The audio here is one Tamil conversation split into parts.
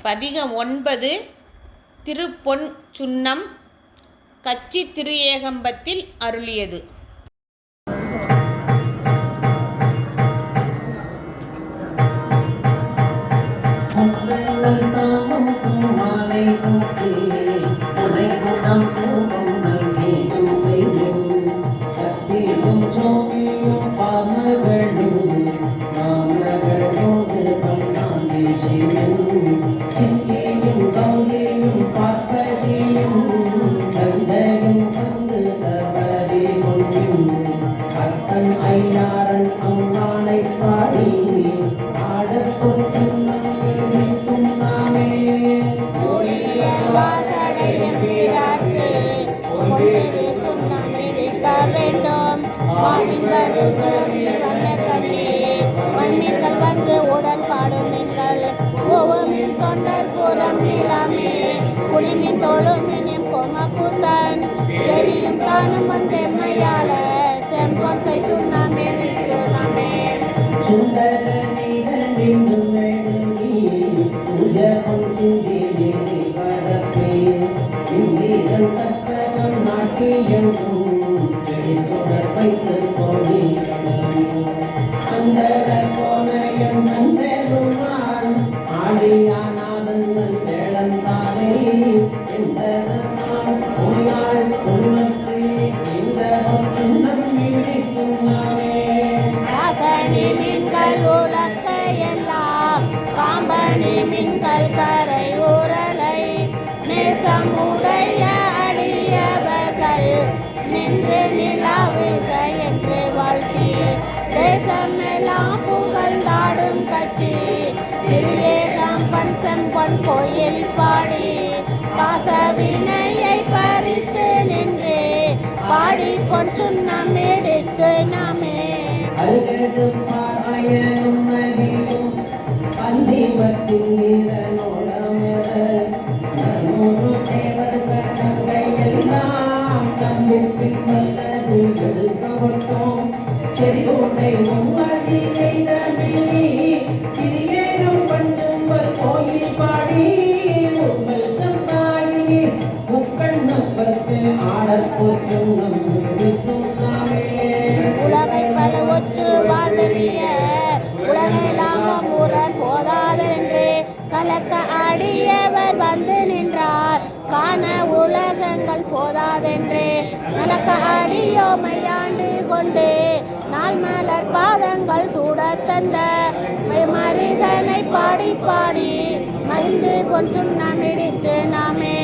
பதிகம் 9 திருப்பொன் சுன்னம் கச்சி திருஏகம்பத்தில் அருளியது. மீன்கள் வந்து உடன்பாடு மீன்கள் ஓவமின் தொண்டர் புறம் நீளாமே குடிமின் தோளும் மீனியும் கோமக்கூத்தன் செவியும் தானும் வந்தெம்மையால செம்பொன் சை சுண்ணாமே நிற்கு நாமே மீன்கள் உலக்க எல்லாம் காம்பனி மீன்கள் கரை ஊரலை நேசம் உடைய அடியவர்கள் நின்று நிலாவுக என்று வாழ்த்தி தேசமெல்லாம் புகழ்ந்தாடும் கட்சி திருஏகம்பன் செம்பொன் கோயில் பாடி பாசவினையை பறித்து நின்று பாடி பொன் சுண்ணம் எடுத்து நாமே உலகை பல ஒற்று வாழ்வெறிய உலகெல்லாம் முரண் போதாதென்று கலக்க அடியவர் வந்து நின்றார் காண உலகங்கள் போதாதென்று நலக்க அடியோமை ஆண்டு கொண்டு நாள் மலர் பாதங்கள் சூட தந்த மருகனை பாடி பாடி மகிழ்ந்து பொன் சுண்ணம் இடித்து நாமே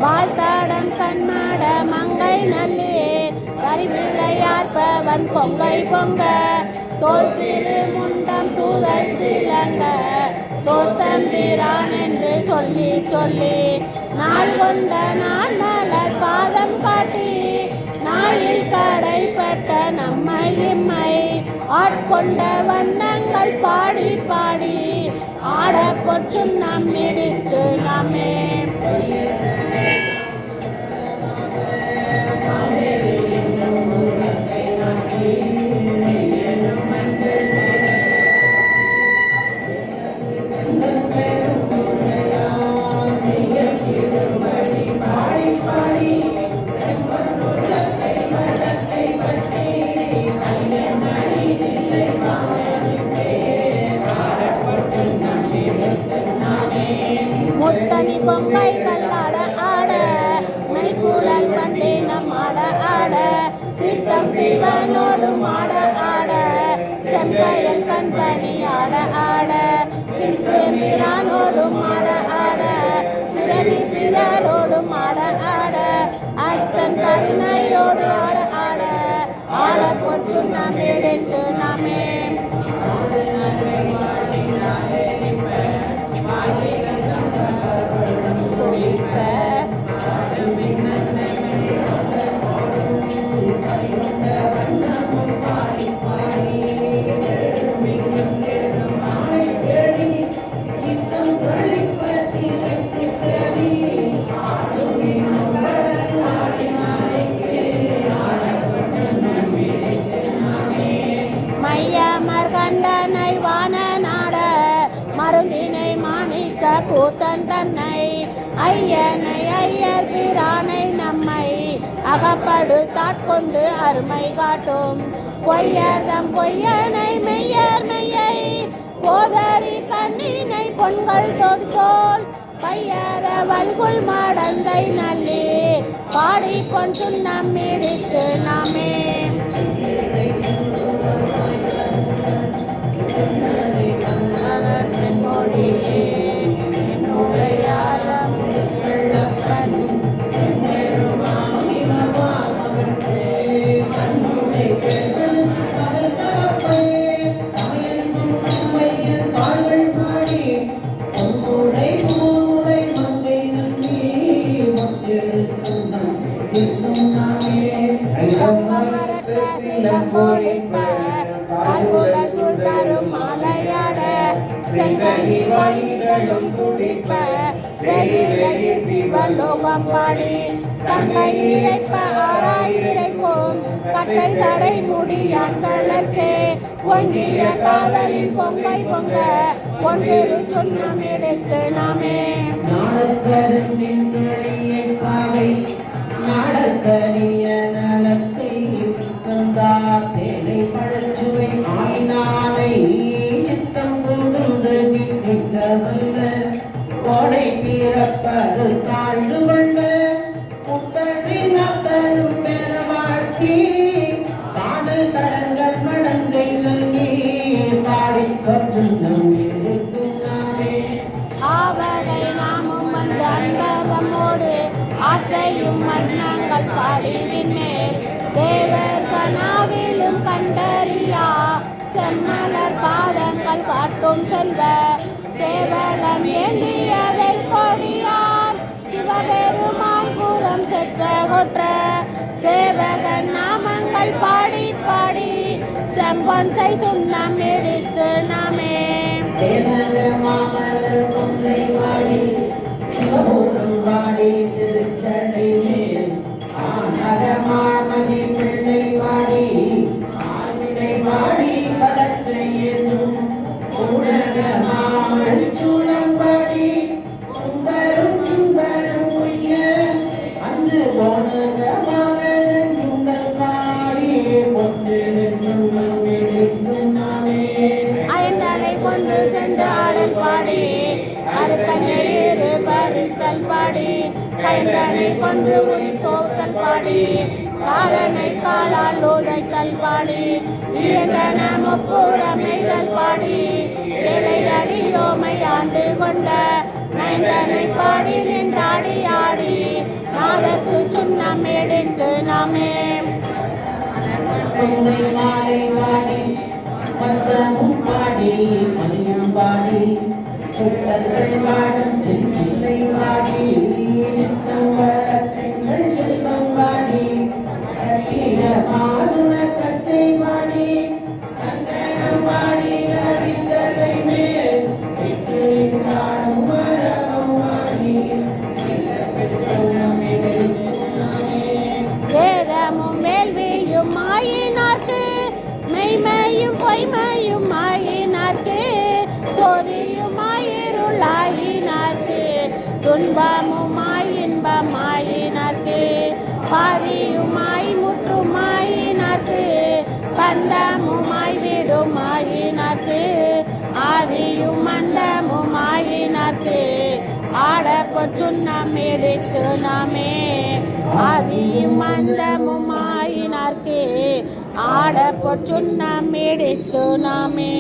வாழ்த்தாடம் கண்மாட மங்கை நல்லே கரிவிளையாற்பவன் பொங்கை பொங்க தோல் திரு முண்டம் தூதை திலங்க சோத்தம்பிரான் என்று சொல்லி சொல்லி நாள் கொண்ட நான் மலர் பாதம் காட்டி நாயில் கடை பெற்ற நம்மை இம்மை ஆட்கொண்ட வண்ணங்கள் பாடி பாடி ஆட பொற்றும் நம் இடித்து நாமே முத்தனி பொங்கைகள் ஆட ஆட மெய்குழல் வண்டி நம் ஆட ஆட சித்தம் சிவனோடும் ஆட ஆட செம்பயல் கண்பணி ஆட ஆட பிரானோடும் ஆட ஆட பிறவி பிறரோடும் ஆட ஆட அத்தன் கருணையோடு ஆட ஆட ஆட பொற்றும் நாம் எடுத்து நாமே கூத்தன் தன்னை ஐயனை ஐயர் பிரானை நம்மை அகப்படுத்தாட்கொண்டு அருமை காட்டும் பொய்யர்தம் பொய்யனை மெய்யர் மெய்யை போதரி கண்ணினை பொன்கள் தொடுத்தோல் பையர வல்குள் மாடந்தை நல்லி பாடி பொன் சுண்ணம் இடித்து நாமே மாலையாட செங்கனி வாயிலும் துடிப்ப செல்லையில் சிவலோகம் பாடி தங்கை இறைப்ப ஆராயிரைக்கும் கட்டை சடை முடியாக்கலர்க்கே பொங்கிய காதலில் பொங்கை பொங்க ஒன்றிரு சுண்ணம் எடுத்து நாமே நாடற்கரிய நலத்தை தந்தார் தேனை பழச்சுவை ஆயினானை சித்தம் கொண்டு நிற்க வல்ல கோடை பிறப்பது தாழ்ந்து கொள்ள புத்தனின் அத்தரும் பெற வாழ்த்தி பாடல் தடங்கள் மடந்தை நல்கி பாடிப்பற்றும் நாமே ஆவகை நாமும் வந்து அன்பதமோடு ஆற்றையும் மன்னங்கள் பாடிவின் மேல் தேவர் கனாவிலும் கண்டறியா செம்மலர் பாதங்கள் காட்டும் செல்வ சேவலம் ஏந்திய வெல்கொடியான் சிவபெருமான் புறம் செற்ற கொற்ற சேவகன் நாமங்கள் பாடி பாடி செம்பொன்சை சுண்ணம் எடுத்து நாமே மாமலர் கொன்றை வாடி சிவபூரம் வாடி திருச்சடை மேல் ஆனக மாமணி பிள்ளை வாடி ஆவினை வாடி பலத்தை என்றும் உலக மாமழ் சூழம் வாடி கும்பரும் கும்பரும் உய்ய அன்று போனக மகன் குண்டல் பாடி பொட்டு நாமே அயந்தலை கொண்டு சென்று ஆடல் பாடி அருக்கண்ணீரு பறித்தல் பாடி கைந்தனை கொன்று தோத்தல் பாடி காலனை காலால் உதைத்தல் பாடி இயந்தன முப்புறமைதல் பாடி இலை அடியோமை ஆண்டு கொண்ட நைந்தனை பாடி நின்றாடி ஆடி நாதற்கு சுண்ணம் எடுத்து நாமே பொன்னை மாலை வாடி மத்தமும் பாடி மணியும் பாடி சுட்டர்கள் வாடும் பிள்ளை வாடி சித்தம் பெண்கள் செல்வம் வாடி கட்டிட மாசுன கச்சை வாடி கங்கணம் வாடி கவித்தகை மேல் நாடும் மரம் வாடி வேதமும் வேள்வியும் ஆயினார்க்கு மெய்மையும் பொய்மையும் ஆயினார்க்கு சோதியும் ஆயிருளாயினார்க்கு துன்பமுமாய் இன்பமாயினார்க்கு பாதியுமாய் முற்றுமாயினார்க்கு பந்தமுமாய் விடுமாயினார்க்கு ஆதியும் மந்தமுமாயினார்க்கு ஆடப்பொற் சுண்ணம் எடுத்து நாமே ஆதியும் மந்தமுமாயினார்க்கு ஆடப்பொற் சுண்ணம் எடுத்து நாமே